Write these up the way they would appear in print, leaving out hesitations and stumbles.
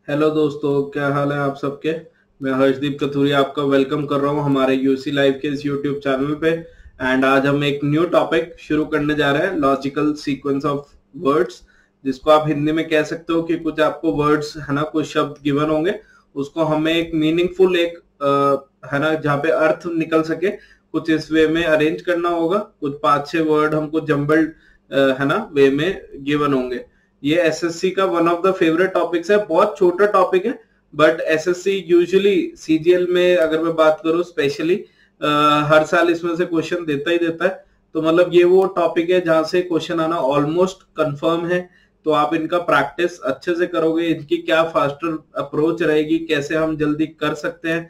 Hello दोस्तों, क्या हाल है आप सबके। मैं हर्षदीप कथुरिया आपका वेलकम कर रहा हूं हमारे यूसी लाइव के इस यूट्यूब चैनल पे। एंड आज हम एक न्यू टॉपिक शुरू करने जा रहे हैं, लॉजिकल सीक्वेंस ऑफ वर्ड्स, जिसको आप हिंदी में कह सकते हो कि कुछ आपको वर्ड्स है ना, कुछ शब्द गिवन होंगे, उसको हमें एक मीनिंगफुल एक है ना, जहाँ पे अर्थ निकल सके, कुछ इस वे में अरेंज करना होगा। कुछ 5-6 वर्ड हमको जम्बल्ड है ना वे में गिवन होंगे। ये एसएससी का one of the favourite topics है। बहुत छोटा टॉपिक है बट एसएससी यूजुअली सीजीएल में अगर मैं बात करूं स्पेशली हर साल इसमें से क्वेश्चन देता ही देता है। तो मतलब ये वो टॉपिक है जहां से क्वेश्चन आना ऑलमोस्ट कंफर्म है। तो आप इनका प्रैक्टिस अच्छे से करोगे, इनकी क्या फास्टर अप्रोच रहेगी, कैसे हम जल्दी कर सकते हैं,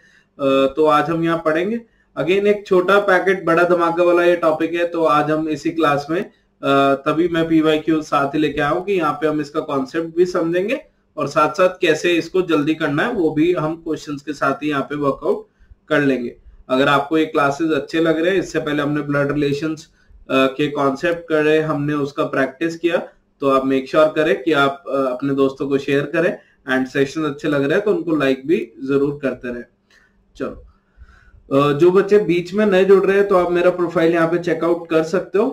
तो आज हम यहाँ पढ़ेंगे। अगेन एक छोटा पैकेट बड़ा धमाका वाला ये टॉपिक है, तो आज हम इसी क्लास में तभी मैं पीवाईक्यू साथ ही लेके आया हूं कि यहाँ पे हम इसका कॉन्सेप्ट भी समझेंगे और साथ साथ कैसे इसको जल्दी करना है वो भी हम क्वेश्चंस के साथ ही यहाँ पे वर्कआउट कर लेंगे। अगर आपको ये क्लासेस अच्छे लग रहे हैं, इससे पहले हमने ब्लड रिलेशंस के कॉन्सेप्ट करे, हमने उसका प्रैक्टिस किया, तो आप मेक श्योर करें कि आप अपने दोस्तों को शेयर करें। एंड सेशन अच्छे लग रहे हैं तो उनको लाइक भी जरूर करते रहे। चलो, जो बच्चे बीच में नए जुड़ रहे हैं तो आप मेरा प्रोफाइल यहाँ पे चेकआउट कर सकते हो,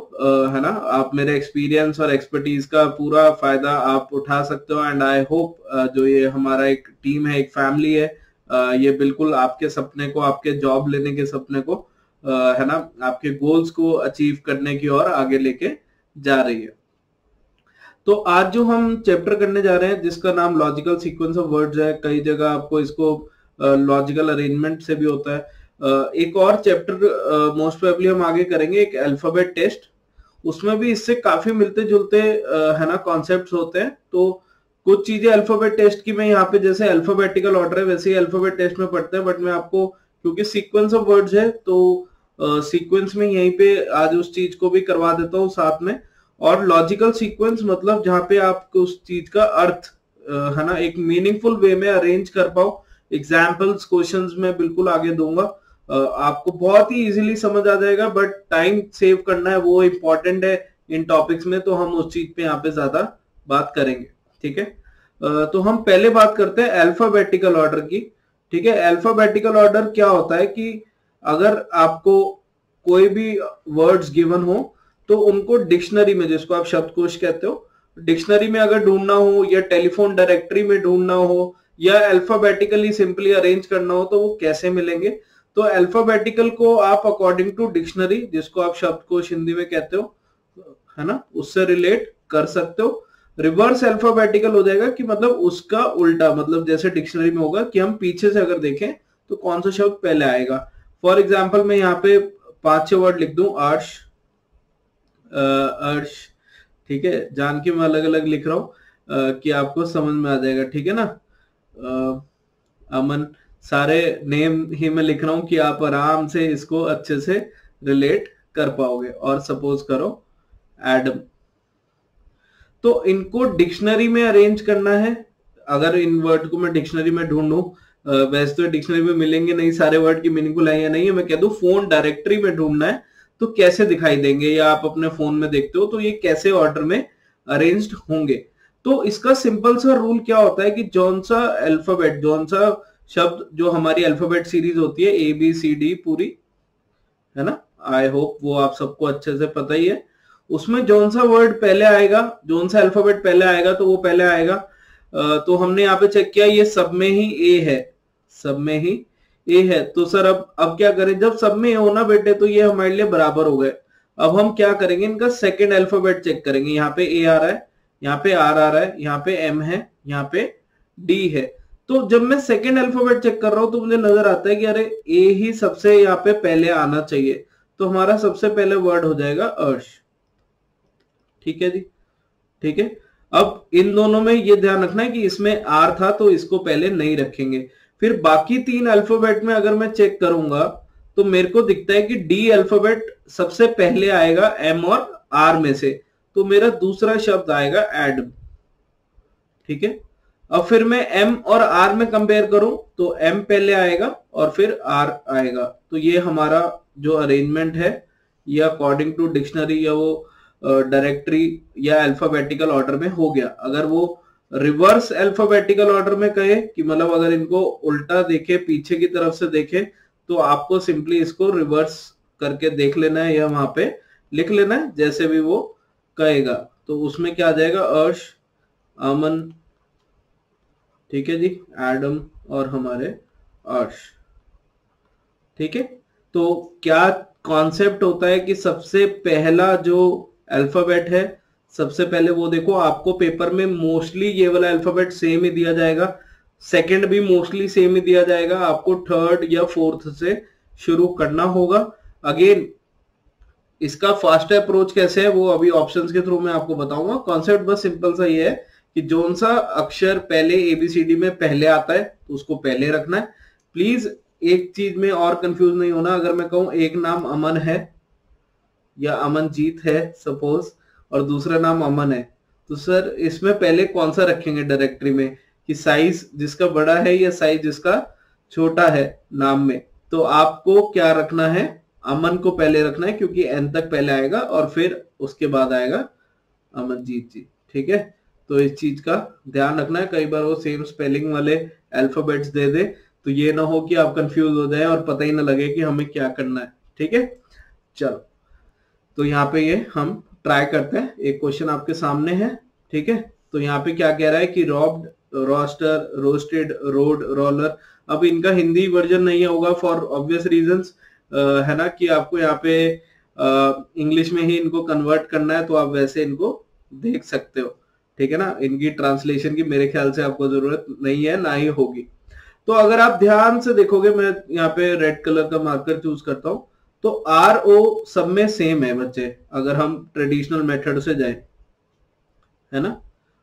है ना। आप मेरे एक्सपीरियंस और एक्सपर्टीज का पूरा फायदा आप उठा सकते हो। एंड आई होप जो ये हमारा एक टीम है, एक फैमिली है, ये बिल्कुल आपके सपने को, आपके जॉब लेने के सपने को, है ना, आपके गोल्स को अचीव करने की ओर आगे लेके जा रही है। तो आज जो हम चैप्टर करने जा रहे हैं जिसका नाम लॉजिकल सीक्वेंस ऑफ वर्ड्स है, कई जगह आपको इसको लॉजिकल अरेंजमेंट से भी होता है। एक और चैप्टर मोस्ट प्रोबेबली हम आगे करेंगे, एक अल्फाबेट टेस्ट, उसमें भी इससे काफी मिलते जुलते है ना कॉन्सेप्ट्स होते हैं। तो कुछ चीजें अल्फाबेट टेस्ट की मैं यहाँ पे, जैसे अल्फाबेटिकल ऑर्डर है वैसे ही अल्फाबेट टेस्ट में पढ़ते हैं, बट मैं आपको क्योंकि सीक्वेंस ऑफ वर्ड्स है तो सीक्वेंस में यहीं पे आज उस चीज को भी करवा देता हूँ साथ में। और लॉजिकल सीक्वेंस मतलब जहाँ पे आप उस चीज का अर्थ है ना एक मीनिंगफुल वे में अरेंज कर पाओ। एग्जाम्पल्स क्वेश्चंस में बिल्कुल आगे दूंगा, आपको बहुत ही इजीली समझ आ जाएगा, बट टाइम सेव करना है वो इम्पोर्टेंट है इन टॉपिक्स में, तो हम उस चीज पे यहाँ पे ज्यादा बात करेंगे। ठीक है, तो हम पहले बात करते हैं अल्फाबेटिकल ऑर्डर की। ठीक है, अल्फाबेटिकल ऑर्डर क्या होता है कि अगर आपको कोई भी वर्ड्स गिवन हो तो उनको डिक्शनरी में, जिसको आप शब्दकोश कहते हो, डिक्शनरी में अगर ढूंढना हो या टेलीफोन डायरेक्टरी में ढूंढना हो या अल्फाबेटिकली सिंपली अरेंज करना हो तो वो कैसे मिलेंगे। तो अल्फाबेटिकल को आप अकॉर्डिंग टू डिक्शनरी, जिसको आप शब्दकोश हिंदी में कहते हो, है ना, उससे रिलेट कर सकते हो। रिवर्स अल्फाबेटिकल हो जाएगा कि मतलब उसका उल्टा, मतलब जैसे डिक्शनरी में होगा कि हम पीछे से अगर देखें तो कौन सा शब्द पहले आएगा। फॉर एग्जाम्पल मैं यहाँ पे 5-6 वर्ड लिख दूं, अर्श, अर्श, ठीक है, जान के मैं अलग अलग लिख रहा हूं कि आपको समझ में आ जाएगा। ठीक है ना, अमन, सारे नेम ही मैं लिख रहा हूं कि आप आराम से इसको अच्छे से रिलेट कर पाओगे। और सपोज करो एडम, तो इनको डिक्शनरी में अरेंज करना है। अगर इन वर्ड को मैं डिक्शनरी में ढूंढूं, वैसे तो डिक्शनरी में मिलेंगे नहीं सारे वर्ड की मीनिंगफुल है या नहीं है, मैं कह दूं फोन डायरेक्टरी में ढूंढना है तो कैसे दिखाई देंगे, या आप अपने फोन में देखते हो तो ये कैसे ऑर्डर में अरेंज्ड होंगे। तो इसका सिंपल सा रूल क्या होता है कि जौन सा अल्फाबेट, जौन सा शब्द, जो हमारी अल्फाबेट सीरीज होती है ABCD पूरी, है ना, आई होप वो आप सबको अच्छे से पता ही है, उसमें जौन सा वर्ड पहले आएगा, जौन सा अल्फाबेट पहले आएगा तो वो पहले आएगा। तो हमने यहाँ पे चेक किया, ये सब में ही ए है, सब में ही ए है। तो सर अब क्या करें, जब सब में ए हो ना बेटे तो ये हमारे लिए बराबर हो गए। अब हम क्या करेंगे, इनका सेकंड अल्फाबेट चेक करेंगे। यहाँ पे ए आ रहा है, यहाँ पे आर आ रहा है, यहाँ पे एम है, यहाँ पे डी है। तो जब मैं सेकंड अल्फाबेट चेक कर रहा हूं तो मुझे नजर आता है कि अरे ए ही सबसे यहाँ पे पहले आना चाहिए, तो हमारा सबसे पहले वर्ड हो जाएगा अर्श। ठीक है जी, ठीक है। अब इन दोनों में ये ध्यान रखना है कि इसमें आर था तो इसको पहले नहीं रखेंगे। फिर बाकी 3 अल्फाबेट में अगर मैं चेक करूंगा तो मेरे को दिखता है कि डी अल्फाबेट सबसे पहले आएगा एम और आर में से, तो मेरा दूसरा शब्द आएगा एडम। ठीक है, अब फिर मैं एम और आर में कंपेयर करूं तो एम पहले आएगा और फिर आर आएगा। तो ये हमारा जो अरेंजमेंट है ये अकॉर्डिंग टू डिक्शनरी या वो डायरेक्टरी या अल्फाबेटिकल ऑर्डर में हो गया। अगर वो रिवर्स अल्फाबेटिकल ऑर्डर में कहे कि मतलब अगर इनको उल्टा देखे, पीछे की तरफ से देखे, तो आपको सिंपली इसको रिवर्स करके देख लेना है या वहां पे लिख लेना है जैसे भी वो कहेगा। तो उसमें क्या आ जाएगा, अर्श, अमन, ठीक है जी, एडम और हमारे अर्श, ठीक है। तो क्या कॉन्सेप्ट होता है कि सबसे पहला जो अल्फाबेट है, सबसे पहले वो देखो, आपको पेपर में मोस्टली ये वाला अल्फाबेट सेम ही दिया जाएगा, सेकंड भी मोस्टली सेम ही दिया जाएगा, आपको थर्ड या फोर्थ से शुरू करना होगा। अगेन इसका फास्ट अप्रोच कैसे है वो अभी ऑप्शंस के थ्रू मैं आपको बताऊंगा। कॉन्सेप्ट बस सिंपल सा ये है कि जोन सा अक्षर पहले एबीसीडी में पहले आता है तो उसको पहले रखना है। प्लीज एक चीज में और कंफ्यूज नहीं होना, अगर मैं कहूं एक नाम अमन है या अमनजीत है सपोज, और दूसरा नाम अमन है, तो सर इसमें पहले कौन सा रखेंगे डायरेक्टरी में, कि साइज जिसका बड़ा है या साइज जिसका छोटा है नाम में। तो आपको क्या रखना है, अमन को पहले रखना है क्योंकि एन तक पहले आएगा और फिर उसके बाद आएगा अमनजीत जी, ठीक है। तो इस चीज का ध्यान रखना है, कई बार वो सेम स्पेलिंग वाले अल्फाबेट्स दे दे तो ये ना हो कि आप कंफ्यूज हो जाए और पता ही ना लगे कि हमें क्या करना है, ठीक है। चलो तो यहाँ पे ये हम ट्राई करते हैं, एक क्वेश्चन आपके सामने है, ठीक है। तो यहाँ पे क्या कह रहा है कि robbed, roaster, roasted, road, roller. अब इनका हिंदी वर्जन नहीं होगा फॉर ऑब्वियस रीजंस, है ना, कि आपको यहाँ पे इंग्लिश में ही इनको कन्वर्ट करना है, तो आप वैसे इनको देख सकते हो, ठीक है ना। इनकी ट्रांसलेशन की मेरे ख्याल से आपको जरूरत नहीं है, ना ही होगी। तो अगर आप ध्यान से देखोगे, मैं यहाँ पे रेड कलर का मार्कर चूज करता हूं, तो आर ओ सब में सेम है बच्चे, अगर हम ट्रेडिशनल मेथड से जाए, है ना,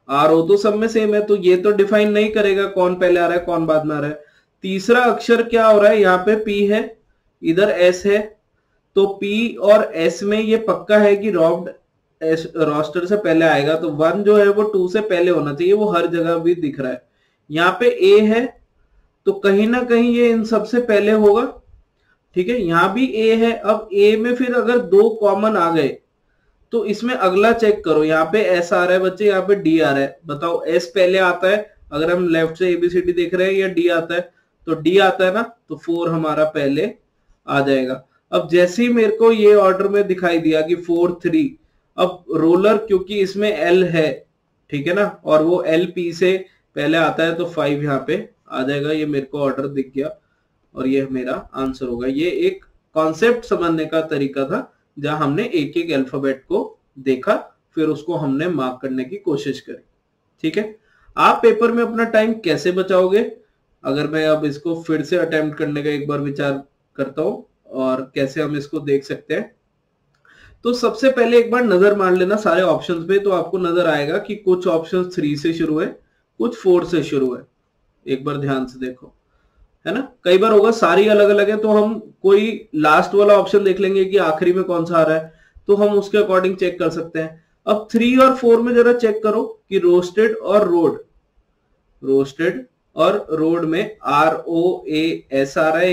आर ओ तो सब में सेम है, तो ये तो डिफाइन नहीं करेगा कौन पहले आ रहा है कौन बाद में आ रहा है। तीसरा अक्षर क्या हो रहा है, यहाँ पे पी है, इधर एस है, तो पी और एस में ये पक्का है कि रॉब्ड रोस्टर से पहले आएगा, तो वन जो है वो टू से पहले होना चाहिए, वो हर जगह भी दिख रहा है। यहाँ पे ए है तो कहीं ना कहीं ये इन सबसे पहले होगा, ठीक है। यहां भी ए है, अब ए में फिर अगर दो कॉमन आ गए तो इसमें अगला चेक करो, यहाँ पे एस आ रहा है बच्चे, यहाँ पे डी आ रहा है, बताओ एस पहले आता है अगर हम लेफ्ट से एबीसीडी देख रहे हैं, या डी आता है, तो डी आता है ना, तो 4 हमारा पहले आ जाएगा। अब जैसे ही मेरे को ये ऑर्डर में दिखाई दिया कि 4 3, अब रोलर क्योंकि इसमें एल है, ठीक है ना, और वो एल पी से पहले आता है, तो 5 यहाँ पे आ जाएगा, ये मेरे को ऑर्डर दिख गया और ये मेरा आंसर होगा। ये एक कॉन्सेप्ट समझने का तरीका था जहां हमने एक एक अल्फाबेट को देखा, फिर उसको हमने मार्क करने की कोशिश करी, ठीक है। आप पेपर में अपना टाइम कैसे बचाओगे, अगर मैं अब इसको फिर से अटेम्प्ट करने का एक बार विचार करता हूं और कैसे हम इसको देख सकते हैं, तो सबसे पहले एक बार नजर मार लेना सारे ऑप्शंस पे, तो आपको नजर आएगा कि कुछ ऑप्शन 3 से शुरू है, कुछ 4 से शुरू है, एक बार ध्यान से देखो, है ना। कई बार होगा सारी अलग अलग है, तो हम कोई लास्ट वाला ऑप्शन देख लेंगे कि आखिरी में कौन सा आ रहा है, तो हम उसके अकॉर्डिंग चेक कर सकते हैं। अब 3 और 4 में जरा चेक करो कि रोस्टेड और रोड, रोस्टेड और रोड में आर ओ ए एस आ रहा है,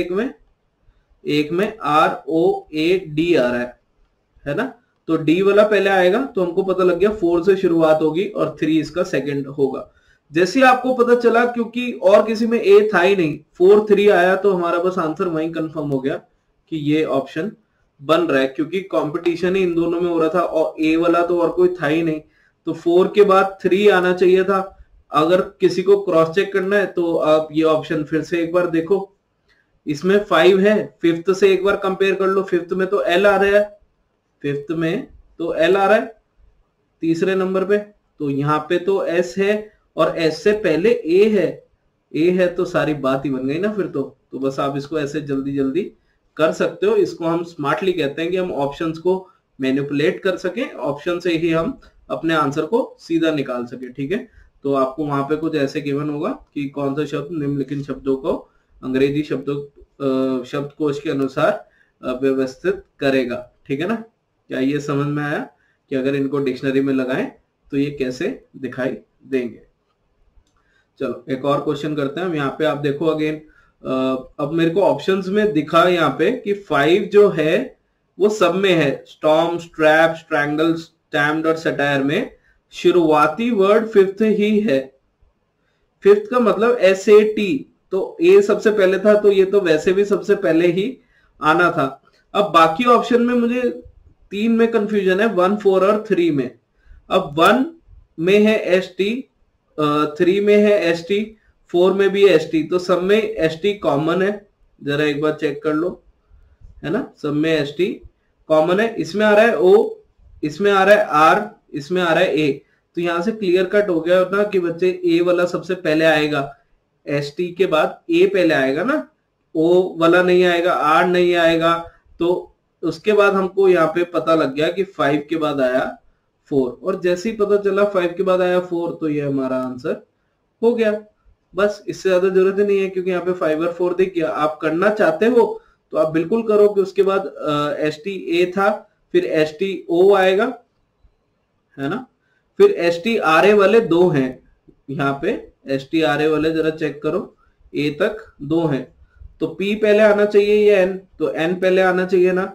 एक में आर ओ ए डी आ रहा है ना, तो डी वाला पहले आएगा, तो हमको पता लग गया 4 से शुरुआत होगी और 3 इसका सेकंड होगा। जैसे आपको पता चला, क्योंकि और किसी में ए था ही नहीं, 4 3 आया, तो हमारा बस आंसर वहीं कंफर्म हो गया कि ये ऑप्शन बन रहा है, क्योंकि कंपटीशन ही इन दोनों में हो रहा था और ए वाला तो और कोई था ही नहीं, तो 4 के बाद 3 आना चाहिए था। अगर किसी को क्रॉस चेक करना है तो आप ये ऑप्शन फिर से एक बार देखो, इसमें 5 है, फिफ्थ से एक बार कंपेयर कर लो, फिफ्थ में तो एल आ रहा है, फिफ्थ में तो एल आ रहा है तीसरे नंबर पे, तो यहाँ पे तो एस है और एस से पहले ए है, तो सारी बात ही बन गई ना फिर तो बस आप इसको ऐसे जल्दी जल्दी कर सकते हो। इसको हम स्मार्टली कहते हैं कि हम ऑप्शंस को मैनिपुलेट कर सकें, ऑप्शन से ही हम अपने आंसर को सीधा निकाल सके, ठीक है। तो आपको वहां पे कुछ ऐसे गिवन होगा कि कौन सा शब्द निम्नलिखित शब्दों को अंग्रेजी शब्दकोश के अनुसार व्यवस्थित करेगा, ठीक है ना। क्या ये समझ में आया कि अगर इनको डिक्शनरी में लगाएं तो ये कैसे दिखाई देंगे। चलो एक और क्वेश्चन करते हैं हम। यहाँ पे आप देखो अगेन, अब मेरे को ऑप्शंस में दिखा यहाँ पे कि 5 जो है वो सब में है, स्टॉर्म, स्ट्रैप, स्ट्रैंगल, स्टैम्प्ड और सटायर में शुरुआती वर्ड 5th ही है, फिफ्थ का मतलब SAT, तो ए सबसे पहले था, तो ये तो वैसे भी सबसे पहले ही आना था। अब बाकी ऑप्शन में मुझे 3 में कंफ्यूजन है, 1, 4 और 3 में। अब 1 में है ST, 3 में है ST, 4 में भी है ST, तो सब में ST कॉमन है। जरा एक बार चेक कर लो, है ना, सब में ST कॉमन है। इसमें आ रहा है O, इसमें आ रहा है R, इसमें आ रहा है A। तो यहां से क्लियर कट हो गया ना कि बच्चे A वाला सबसे पहले आएगा, ST के बाद A पहले आएगा ना, O वाला नहीं आएगा, R नहीं आएगा। तो उसके बाद हमको यहाँ पे पता लग गया कि 5 के बाद आया 4, और जैसे ही पता चला 5 के बाद आया 4, तो ये हमारा आंसर हो गया। बस इससे ज्यादा जरूरत ही नहीं है, क्योंकि यहाँ पे 5 और 4 दिख गया। आप करना चाहते हो तो आप बिल्कुल करो कि उसके बाद STA था, फिर STO आएगा, है ना, फिर STRA वाले 2 हैं यहाँ पे। STRA वाले जरा चेक करो, A तक 2 हैं, तो P पहले आना चाहिए या N, तो N पहले आना चाहिए ना,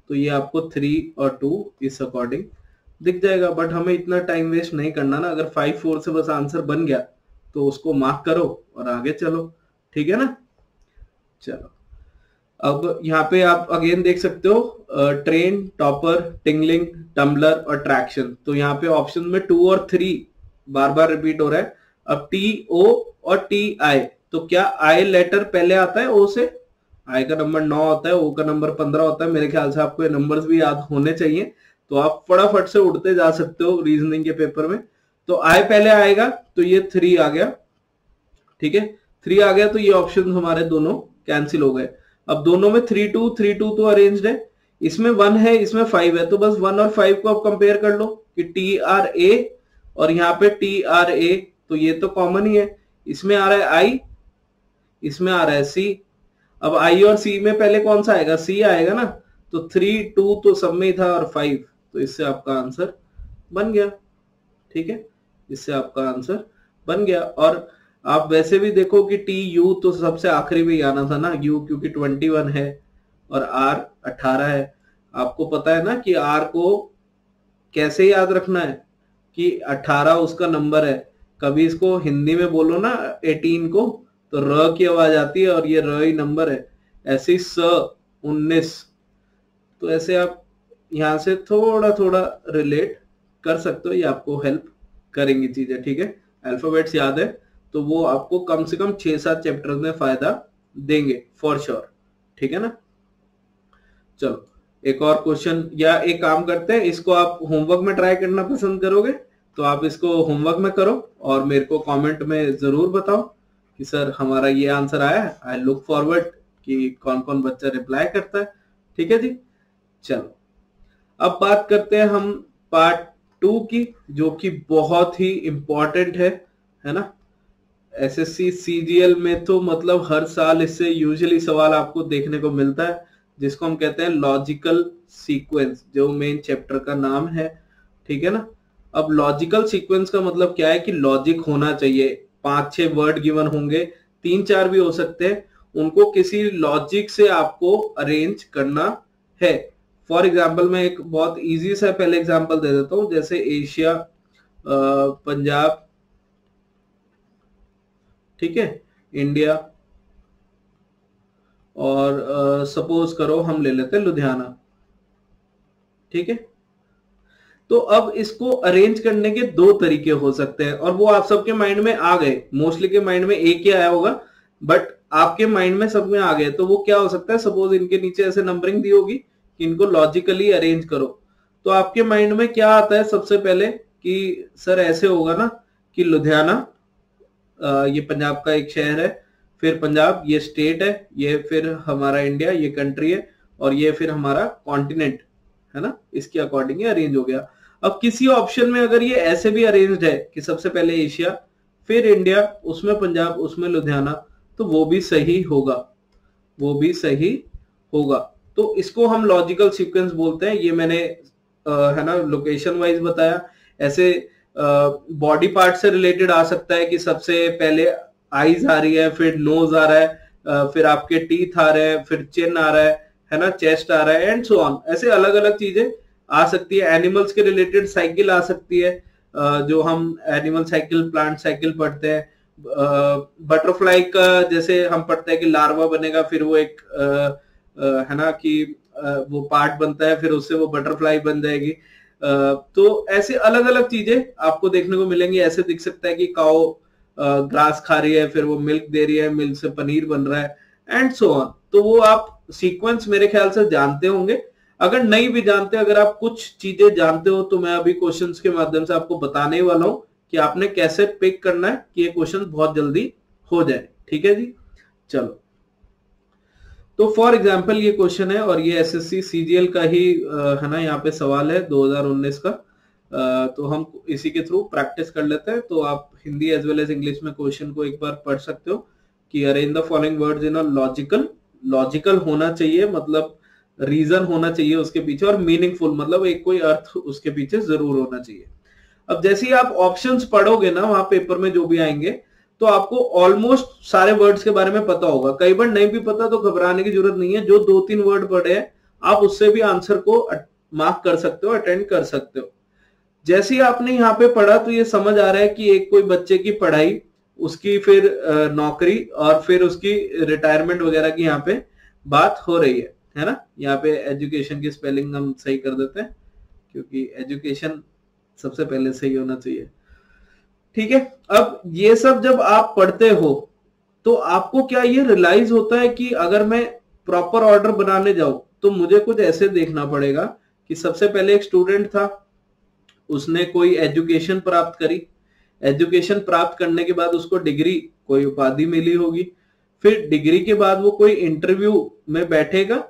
तो ये आपको 3 और 2 इस अकॉर्डिंग दिख जाएगा। बट हमें इतना टाइम वेस्ट नहीं करना ना, अगर 5, 4 से बस आंसर बन गया तो उसको मार्क करो और आगे चलो, ठीक है ना। चलो, अब यहाँ पे आप अगेन देख सकते हो, ट्रेन, टॉपर, टिंगलिंग, टम्बलर और ट्रैक्शन। तो यहाँ पे ऑप्शन में 2 और 3 बार बार रिपीट हो रहा है। अब TO और TI, तो क्या I लेटर पहले आता है O से? I का नंबर 9 होता है, O का नंबर 15 होता है। मेरे ख्याल से आपको ये नंबर्स भी याद होने चाहिए, तो आप फटाफट से उड़ते जा सकते हो रीजनिंग के पेपर में। तो I पहले आएगा, तो ये 3 आ गया, ठीक है, 3 आ गया, तो ये ऑप्शन हमारे दोनों कैंसिल हो गए। अब दोनों में 3, 2, 3, 2 तो अरेंज्ड है, इसमें 1 है, इसमें 5 है, तो बस 1 और 5 को आप कंपेयर कर लो कि TRA और यहाँ पे TRA, तो ये तो कॉमन ही है। इसमें आ रहा है I, इसमें आ रहा है C। अब I और C में पहले कौन सा आएगा? C आएगा ना, तो 3, 2 तो सब में ही था और 5, तो इससे आपका आंसर बन गया, ठीक है, इससे आपका आंसर बन गया। और आप वैसे भी देखो कि TU तो सबसे आखिरी में ही आना था ना, U क्योंकि 21 है और R 18 है। आपको पता है ना कि R को कैसे याद रखना है, कि 18 उसका नंबर है। कभी इसको हिंदी में बोलो ना 18 को, तो र की आवाज आती है और ये र ही नंबर है। ऐसे ही 19, तो ऐसे आप यहां से थोड़ा थोड़ा रिलेट कर सकते हो, ये आपको हेल्प करेंगी चीजें, ठीक है। अल्फाबेट्स याद है तो वो आपको कम से कम 6-7 चैप्टर में फायदा देंगे फॉर श्योर, ठीक है ना। चलो एक और क्वेश्चन, या एक काम करते हैं, इसको आप होमवर्क में ट्राई करना पसंद करोगे तो आप इसको होमवर्क में करो और मेरे को कमेंट में जरूर बताओ कि सर हमारा ये आंसर आया है। आई लुक फॉरवर्ड कि कौन कौन बच्चा रिप्लाई करता है, ठीक है जी। चलो अब बात करते हैं हम पार्ट 2 की, जो कि बहुत ही इंपॉर्टेंट है ना। SSC CGL में तो मतलब हर साल इससे यूजुअली सवाल आपको देखने को मिलता है, जिसको हम कहते हैं लॉजिकल सीक्वेंस, जो मेन चैप्टर का नाम है, ठीक है ना। अब लॉजिकल सीक्वेंस का मतलब क्या है कि लॉजिक होना चाहिए, 5-6 वर्ड गिवन होंगे, 3-4 भी हो सकते हैं, उनको किसी लॉजिक से आपको अरेंज करना है। फॉर एग्जाम्पल मैं एक बहुत इजी सा पहले एग्जाम्पल दे देता हूं, जैसे एशिया, पंजाब, ठीक है, इंडिया, और सपोज करो हम ले लेते हैं लुधियाना, ठीक है। तो अब इसको अरेंज करने के 2 तरीके हो सकते हैं, और वो आप सबके माइंड में आ गए, मोस्टली के माइंड में एक ही आया होगा, बट आपके माइंड में सब में आ गए। तो वो क्या हो सकता है, सपोज इनके नीचे ऐसे नंबरिंग दी होगी कि इनको लॉजिकली अरेंज करो, तो आपके माइंड में क्या आता है सबसे पहले कि सर ऐसे होगा ना कि लुधियाना ये पंजाब का एक शहर है, फिर पंजाब ये स्टेट है, ये फिर हमारा इंडिया ये कंट्री है, और ये फिर हमारा कॉन्टिनेंट है ना, इसके अकॉर्डिंग अरेंज हो गया। अब किसी ऑप्शन में अगर ये ऐसे भी अरेंज्ड है कि सबसे पहले एशिया, फिर इंडिया, उसमें पंजाब, उसमें लुधियाना, तो वो भी सही होगा, वो भी सही होगा। तो इसको हम लॉजिकल सीक्वेंस बोलते हैं। ये मैंने है ना लोकेशन वाइज बताया। ऐसे बॉडी पार्ट से रिलेटेड आ सकता है कि सबसे पहले आईज आ रही है, फिर नोज आ रहा है, फिर आपके टीथ आ रहे हैं, फिर चिन आ रहा है ना, चेस्ट आ रहा है, एंड सो ऑन। ऐसे अलग अलग चीजें आ सकती है। एनिमल्स के रिलेटेड साइकिल आ सकती है, जो हम एनिमल साइकिल, प्लांट साइकिल पढ़ते हैं, बटरफ्लाई का जैसे हम पढ़ते हैं कि लार्वा बनेगा, फिर वो एक है ना कि वो पार्ट बनता है, फिर उससे वो बटरफ्लाई बन जाएगी। तो ऐसे अलग अलग चीजें आपको देखने को मिलेंगी। ऐसे दिख सकता है कि काऊ ग्रास खा रही है, फिर वो मिल्क दे रही है, मिल्क से पनीर बन रहा है, एंड सो ऑन। तो वो आप सीक्वेंस मेरे ख्याल से जानते होंगे। अगर नहीं भी जानते, अगर आप कुछ चीजें जानते हो, तो मैं अभी क्वेश्चंस के माध्यम से आपको बताने ही वाला हूं कि आपने कैसे पिक करना है कि ये क्वेश्चन बहुत जल्दी हो जाए। ठीक है जी, चलो। तो फॉर एग्जाम्पल ये क्वेश्चन है और ये एसएससी सीजीएल का ही है ना, यहाँ पे सवाल है 2019 का। तो हम इसी के थ्रू प्रैक्टिस कर लेते हैं। तो आप Hindi as well as English में क्वेश्चन को एक बार पढ़ सकते हो कि arrange the following words in a logical होना चाहिए, मतलब रीजन होना चाहिए उसके पीछे, और मीनिंगफुल मतलब एक कोई अर्थ उसके पीछे जरूर होना चाहिए। अब जैसे ही आप ऑप्शंस पढ़ोगे ना वहां पेपर में जो भी आएंगे, तो आपको ऑलमोस्ट सारे वर्ड्स के बारे में पता होगा। कई बार नहीं भी पता तो घबराने की जरूरत नहीं है। जो 2-3 वर्ड पढ़े हैं आप उससे भी आंसर को मार्क कर सकते हो, अटेंड कर सकते हो। जैसे ही आपने यहाँ पे पढ़ा तो ये समझ आ रहा है कि एक कोई बच्चे की पढ़ाई, उसकी फिर नौकरी और फिर उसकी रिटायरमेंट वगैरह की यहाँ पे बात हो रही है ना। यहाँ पे एजुकेशन की स्पेलिंग हम सही कर देते हैं क्योंकि एजुकेशन सबसे पहले सही होना चाहिए। ठीक है, अब ये सब जब आप पढ़ते हो तो आपको क्या ये रियलाइज होता है कि अगर मैं प्रॉपर ऑर्डर बनाने जाऊं तो मुझे कुछ ऐसे देखना पड़ेगा कि सबसे पहले एक स्टूडेंट था, उसने कोई एजुकेशन प्राप्त करी, एजुकेशन प्राप्त करने के बाद उसको डिग्री, कोई उपाधि मिली होगी, फिर डिग्री के बाद वो कोई इंटरव्यू में बैठेगा,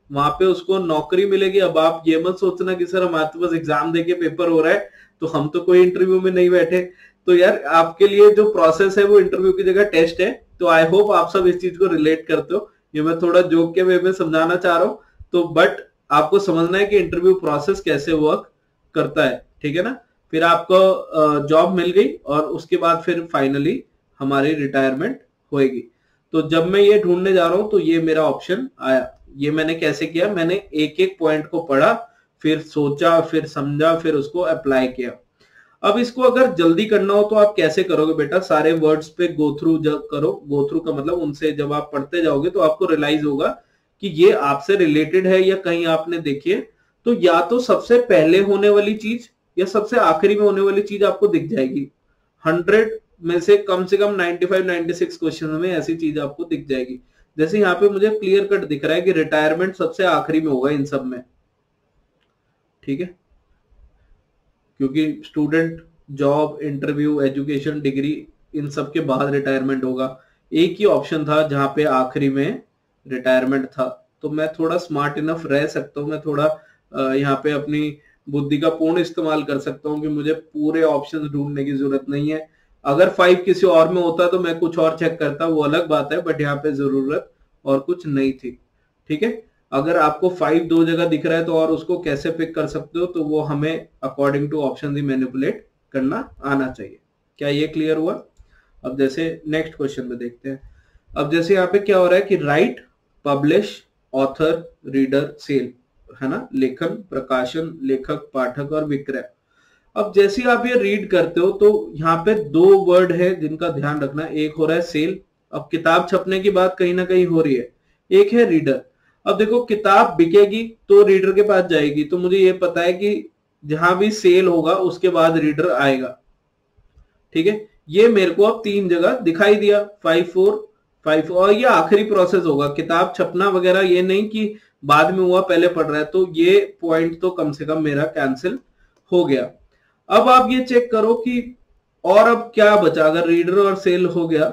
वहां पे उसको नौकरी मिलेगी। अब आप ये मत सोचना कि सर हमारे पास एग्जाम देके पेपर हो रहा है तो हम तो कोई इंटरव्यू में नहीं बैठे। तो यार आपके लिए जो प्रोसेस है वो इंटरव्यू की जगह टेस्ट है। तो आई होप आप सब इस चीज को रिलेट करते हो। ये मैं थोड़ा जोक के वे में समझाना चाह रहा हूँ, तो बट आपको समझना है कि इंटरव्यू प्रोसेस कैसे वर्क करता है। ठीक है ना, फिर आपको जॉब मिल गई और उसके बाद फिर फाइनली हमारी रिटायरमेंट होएगी। तो जब मैं ये ढूंढने जा रहा हूं तो ये मेरा ऑप्शन आया। ये मैंने कैसे किया, मैंने एक एक पॉइंट को पढ़ा, फिर सोचा, फिर समझा, फिर उसको अप्लाई किया। अब इसको अगर जल्दी करना हो तो आप कैसे करोगे बेटा, सारे वर्ड्स पे गो थ्रू जब करो। गो थ्रू का मतलब उनसे जब आप पढ़ते जाओगे तो आपको रियलाइज होगा कि ये आपसे रिलेटेड है या कहीं आपने देखी है। तो या तो सबसे पहले होने वाली चीज या सबसे आखिरी में होने वाली चीज आपको दिख जाएगी। 100 में से कम 95-96 क्वेश्चन में ऐसी चीज आपको दिख जाएगी। जैसे यहाँ पे मुझे क्लियर कट दिख रहा है कि रिटायरमेंट सबसे आखिरी में होगा इन सब में। ठीक है, क्योंकि student, job, interview, education, degree, इन सब के बाद रिटायरमेंट होगा। एक ही ऑप्शन था जहां पे आखिरी में रिटायरमेंट था। तो मैं थोड़ा स्मार्ट इनफ रह सकता हूँ, मैं थोड़ा यहाँ पे अपनी बुद्धि का पूर्ण इस्तेमाल कर सकता हूँ कि मुझे पूरे ऑप्शंस ढूंढने की जरूरत नहीं है। अगर 5 किसी और में होता तो मैं कुछ और चेक करता, वो अलग बात है, बट यहाँ पे जरूरत और कुछ नहीं थी। ठीक है, अगर आपको 5 दो जगह दिख रहा है तो और उसको कैसे पिक कर सकते हो, तो वो हमें अकॉर्डिंग टू ऑप्शन ही मैनिपुलेट करना आना चाहिए। क्या ये क्लियर हुआ? अब जैसे नेक्स्ट क्वेश्चन में देखते हैं। अब जैसे यहाँ पे क्या हो रहा है कि write, publish, author, reader, sell, है ना, लेखन, प्रकाशन, लेखक, पाठक और विक्रय। अब जैसे आप ये रीड करते हो तो यहाँ पे 2 वर्ड है जिनका ध्यान रखना। एक हो रहा है सेल, अब किताब छपने की बात कहीं ना कहीं हो रही है। एक है रीडर। अब देखो किताब बिकेगी तो रीडर के पास जाएगी, तो मुझे ये पता है कि जहां भी सेल होगा उसके बाद रीडर आएगा। ठीक है, ये मेरे को अब 3 जगह दिखाई दिया, 5, 4, 5, और ये आखिरी प्रोसेस होगा। किताब छपना वगैरह ये नहीं कि बाद में हुआ पहले पढ़ रहा है, तो ये पॉइंट तो कम से कम मेरा कैंसिल हो गया। अब आप ये चेक करो कि और अब क्या बचा। अगर रीडर और सेल हो गया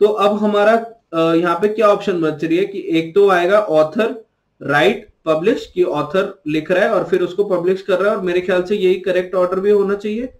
तो अब हमारा यहाँ पे क्या ऑप्शन बच रही है कि एक तो आएगा ऑथर, राइट, पब्लिश, कि ऑथर लिख रहा है और फिर उसको पब्लिश कर रहा है, और मेरे ख्याल से यही करेक्ट ऑर्डर भी होना चाहिए।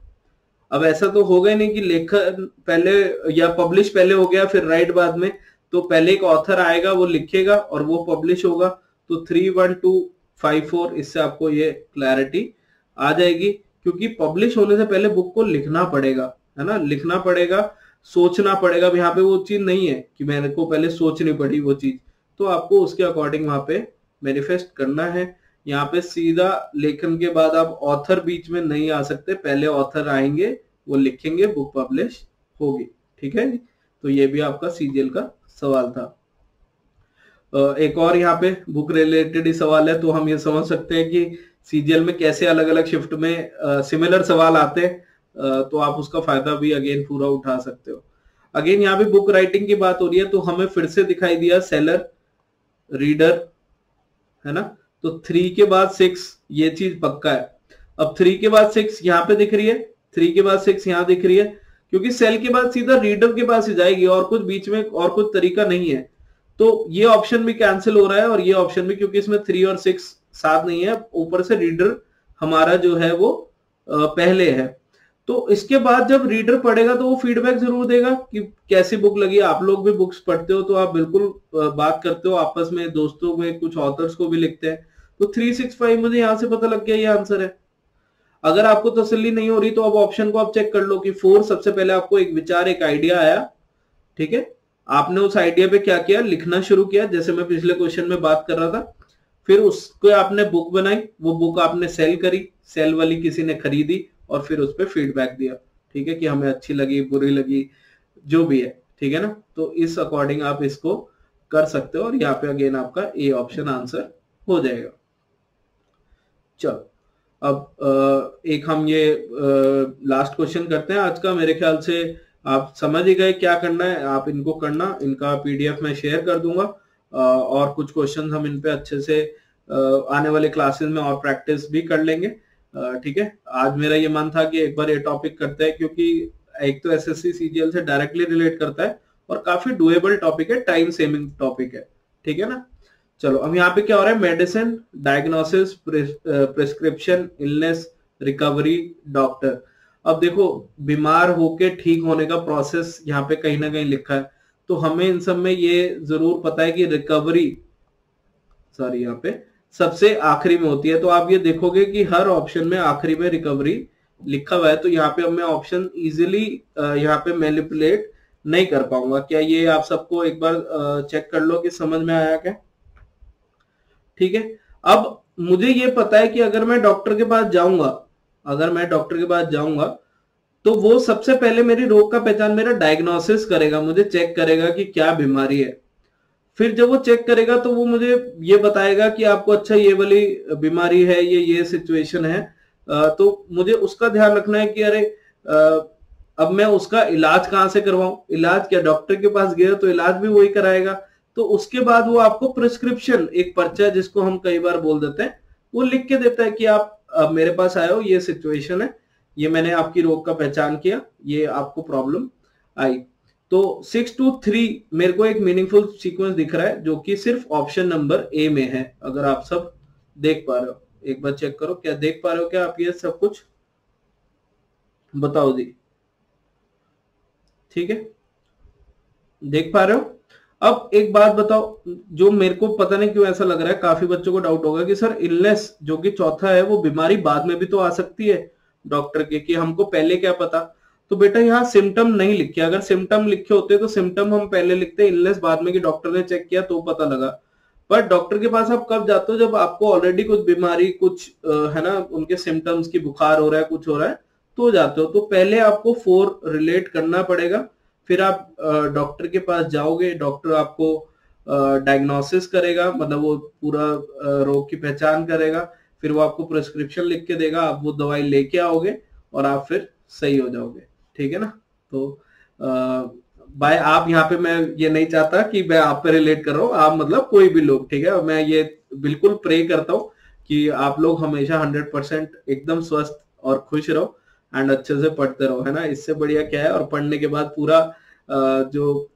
अब ऐसा तो होगा ही नहीं कि लेखन पहले या पब्लिश पहले हो गया फिर राइट बाद में। तो पहले एक ऑथर आएगा, वो लिखेगा और वो पब्लिश होगा। तो 3, 1, 2, 5, 4, इससे आपको ये क्लैरिटी आ जाएगी, क्योंकि पब्लिश होने से पहले बुक को लिखना पड़ेगा, है ना, लिखना पड़ेगा, सोचना पड़ेगा। अब यहाँ पे वो चीज नहीं है कि मेरे को पहले सोचनी पड़ी वो चीज, तो आपको उसके अकॉर्डिंग वहां पे मैनिफेस्ट करना है। यहाँ पे सीधा लेखन के बाद आप ऑथर बीच में नहीं आ सकते, पहले ऑथर आएंगे, वो लिखेंगे, बुक पब्लिश होगी। ठीक है जी। तो ये भी आपका सीजीएल का सवाल था। एक और यहाँ पे बुक रिलेटेड ही सवाल है, तो हम ये समझ सकते हैं कि सीजीएल में कैसे अलग अलग शिफ्ट में सिमिलर सवाल आते हैं, तो आप उसका फायदा भी अगेन पूरा उठा सकते हो। अगेन यहाँ पे बुक राइटिंग की बात हो रही है, तो हमें फिर से दिखाई दिया सेलर, रीडर, है ना। तो 3 के बाद 6 ये चीज पक्का है। अब 3 के बाद 6 यहाँ पे दिख रही है, 3 के बाद 6 यहाँ दिख रही है, क्योंकि सेल के बाद सीधा रीडर के पास ही जाएगी और कुछ बीच में और कुछ तरीका नहीं है। तो ये ऑप्शन भी कैंसिल हो रहा है और ये ऑप्शन भी, क्योंकि इसमें 3 और 6 साथ नहीं है, ऊपर से रीडर हमारा जो है वो पहले है। तो इसके बाद जब रीडर पढ़ेगा तो वो फीडबैक जरूर देगा कि कैसी बुक लगी। आप लोग भी बुक्स पढ़ते हो तो आप बिल्कुल बात करते हो आपस में, दोस्तों में, कुछ ऑथर्स को भी लिखते हैं। तो 365 मुझे यहां से पता लग गया ये आंसर है। अगर आपको तसल्ली नहीं हो रही तो अब ऑप्शन को आप चेक कर लो कि 4 सबसे पहले आपको एक विचार, एक आइडिया आया, ठीक है, आपने उस आइडिया पे क्या किया, लिखना शुरू किया, जैसे मैं पिछले क्वेश्चन में बात कर रहा था। फिर उसको आपने बुक बनाई, वो बुक आपने सेल करी, सेल वाली किसी ने खरीदी और फिर उस पर फीडबैक दिया, ठीक है, कि हमें अच्छी लगी, बुरी लगी, जो भी है, ठीक है ना। तो इस अकॉर्डिंग आप इसको कर सकते हो और यहाँ पे अगेन आपका ए ऑप्शन आंसर हो जाएगा। चलो अब एक हम ये लास्ट क्वेश्चन करते हैं आज का। मेरे ख्याल से आप समझ ही गए क्या करना है, आप इनको करना, इनका पीडीएफ मैं शेयर कर दूंगा और कुछ क्वेश्चन हम इन पे अच्छे से आने वाले क्लासेस में और प्रैक्टिस भी कर लेंगे, ठीक है। आज मेरा ये मन था कि एक बार ये टॉपिक करते हैं, क्योंकि एक तो एसएससी सीजीएल से डायरेक्टली रिलेट करता है और काफी डुएबल टॉपिक है, टाइम सेविंग टॉपिक है, ठीक है ना। चलो अब यहाँ पे क्या हो रहा है, medicine, diagnosis, prescription, illness, recovery, doctor. अब देखो बीमार होके ठीक होने का प्रोसेस यहाँ पे कहीं ना कहीं लिखा है, तो हमें इन सब में ये जरूर पता है कि रिकवरी, सॉरी, यहाँ पे सबसे आखिरी में होती है। तो आप ये देखोगे कि हर ऑप्शन में आखिरी में रिकवरी लिखा हुआ है, तो यहाँ पे अब मैं ऑप्शन इजीली यहाँ पे मैनिपुलेट नहीं कर पाऊंगा। क्या ये आप सबको एक बार चेक कर लो कि समझ में आया क्या, ठीक है। अब मुझे ये पता है कि अगर मैं डॉक्टर के पास जाऊंगा, अगर मैं डॉक्टर के पास जाऊंगा तो वो सबसे पहले मेरी रोग का पहचान, मेरा डायग्नोसिस करेगा, मुझे चेक करेगा कि क्या बीमारी है। फिर जब वो चेक करेगा तो वो मुझे ये बताएगा कि आपको अच्छा ये वाली बीमारी है, ये सिचुएशन है, तो मुझे उसका ध्यान रखना है कि अरे अब मैं उसका इलाज कहाँ से करवाऊं। इलाज क्या, डॉक्टर के पास गया तो इलाज भी वही कराएगा। तो उसके बाद वो आपको प्रिस्क्रिप्शन, एक पर्चा जिसको हम कई बार बोल देते हैं, वो लिख के देता है कि आप अब मेरे पास आए हो, ये सिचुएशन है, ये मैंने आपकी रोग का पहचान किया, ये आपको प्रॉब्लम आई। तो 6 to 3 मेरे को एक मीनिंगफुल सीक्वेंस दिख रहा है, जो कि सिर्फ ऑप्शन नंबर ए में है। अगर आप सब देख पा रहे हो, एक बार चेक करो, क्या देख पा रहे हो क्या आप ये सब कुछ, बताओ जी, ठीक है, देख पा रहे हो। अब एक बात बताओ, जो मेरे को पता नहीं क्यों ऐसा लग रहा है, काफी बच्चों को डाउट होगा कि सर इलनेस जो कि चौथा है, वो बीमारी बाद में भी तो आ सकती है डॉक्टर के, कि हमको पहले क्या पता। तो बेटा यहाँ सिम्टम नहीं लिखे, अगर सिम्टम लिखे होते तो सिम्टम हम पहले लिखते, इलनेस बाद में कि डॉक्टर ने चेक किया तो पता लगा। पर डॉक्टर के पास आप कब जाते हो, जब आपको ऑलरेडी कुछ बीमारी, कुछ है ना, उनके सिम्टम्स की बुखार हो रहा है, कुछ हो रहा है, तो जाते हो। तो पहले आपको 4 रिलेट करना पड़ेगा, फिर आप डॉक्टर के पास जाओगे, डॉक्टर आपको डायग्नोसिस करेगा, मतलब वो पूरा रोग की पहचान करेगा, फिर वो आपको प्रिस्क्रिप्शन लिख के देगा, आप वो दवाई लेके आओगे और आप फिर सही हो जाओगे, ठीक है ना। तो बाय आप, यहाँ पे मैं ये नहीं चाहता कि मैं आप पे रिलेट कर रहा हूँ, आप मतलब कोई भी लोग, ठीक है। मैं ये बिल्कुल प्रे करता हूँ कि आप लोग हमेशा 100% एकदम स्वस्थ और खुश रहो एंड अच्छे से पढ़ते रहो, है ना। इससे बढ़िया क्या है। और पढ़ने के बाद पूरा जो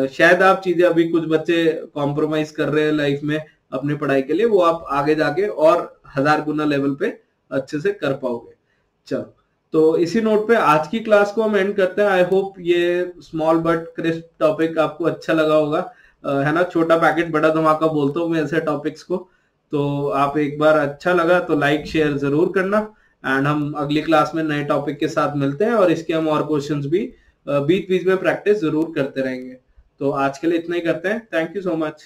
शायद आप चीजें, अभी कुछ बच्चे कॉम्प्रोमाइज कर रहे हैं लाइफ में अपनी पढ़ाई के लिए, वो आप आगे जाके और 1000 गुना लेवल पे अच्छे से कर पाओगे। चलो, तो इसी नोट पे आज की क्लास को हम एंड करते हैं। आई होप ये स्मॉल बट क्रिस्प टॉपिक आपको अच्छा लगा होगा, है ना। छोटा पैकेट बड़ा धमाका बोलता हूँ मैं ऐसे टॉपिक्स को। तो आप एक बार अच्छा लगा तो लाइक शेयर जरूर करना, एंड हम अगली क्लास में नए टॉपिक के साथ मिलते हैं और इसके हम और क्वेश्चंस भी बीच बीच में प्रैक्टिस जरूर करते रहेंगे। तो आज के लिए इतना ही करते हैं। Thank you so much.